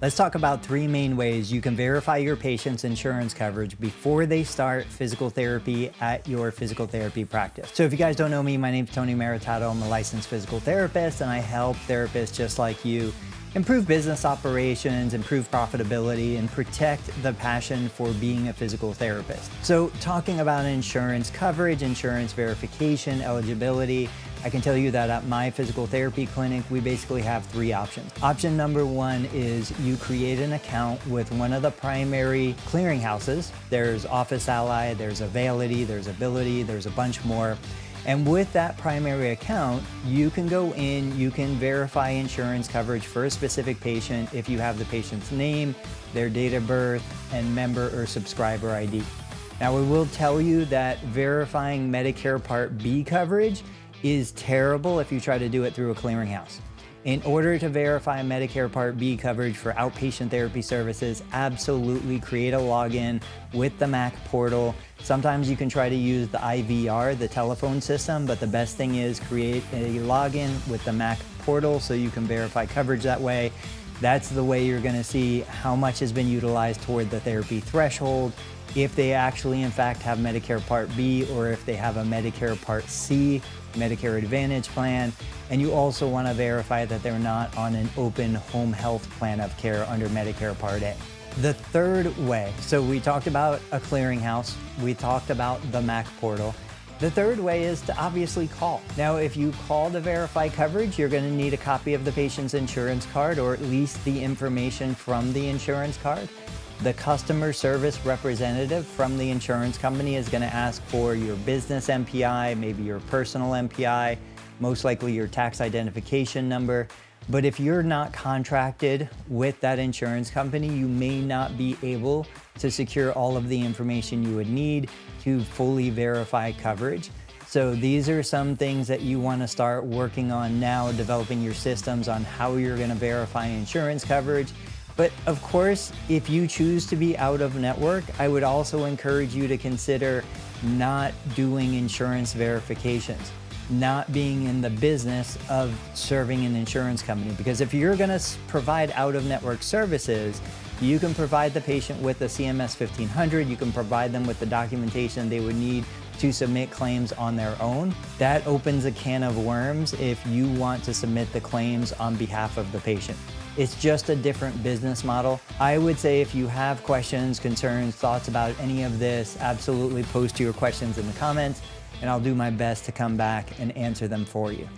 Let's talk about three main ways you can verify your patient's insurance coverage before they start physical therapy at your physical therapy practice. So if you guys don't know me, my name's Tony Maritato. I'm a licensed physical therapist, and I help therapists just like you improve business operations, improve profitability, and protect the passion for being a physical therapist. So talking about insurance coverage, insurance verification, eligibility, I can tell you that at my physical therapy clinic, we basically have three options. Option number one is you create an account with one of the primary clearinghouses. There's Office Ally, there's Availity, there's Ability, there's a bunch more. And with that primary account, you can go in, you can verify insurance coverage for a specific patient if you have the patient's name, their date of birth, and member or subscriber ID. Now, we will tell you that verifying Medicare Part B coverage is terrible if you try to do it through a clearinghouse. In order to verify Medicare Part B coverage for outpatient therapy services, absolutely create a login with the MAC portal. Sometimes you can try to use the IVR, the telephone system, but the best thing is create a login with the MAC portal so you can verify coverage that way. That's the way you're gonna see how much has been utilized toward the therapy threshold, if they actually in fact have Medicare Part B, or if they have a Medicare Part C, Medicare Advantage plan. And you also want to verify that they're not on an open home health plan of care under Medicare Part A. The third way, so we talked about a clearinghouse, we talked about the MAC portal. The third way is to obviously call. Now, if you call to verify coverage, you're going to need a copy of the patient's insurance card, or at least the information from the insurance card. The customer service representative from the insurance company is going to ask for your business MPI, maybe your personal MPI, most likely your tax identification number. But if you're not contracted with that insurance company, you may not be able to secure all of the information you would need to fully verify coverage. So these are some things that you want to start working on now, developing your systems on how you're going to verify insurance coverage. But of course, if you choose to be out of network, I would also encourage you to consider not doing insurance verifications, not being in the business of serving an insurance company. Because if you're gonna provide out-of-network services, you can provide the patient with a CMS 1500, you can provide them with the documentation they would need to submit claims on their own. That opens a can of worms if you want to submit the claims on behalf of the patient. It's just a different business model. I would say if you have questions, concerns, thoughts about any of this, absolutely post your questions in the comments, and I'll do my best to come back and answer them for you.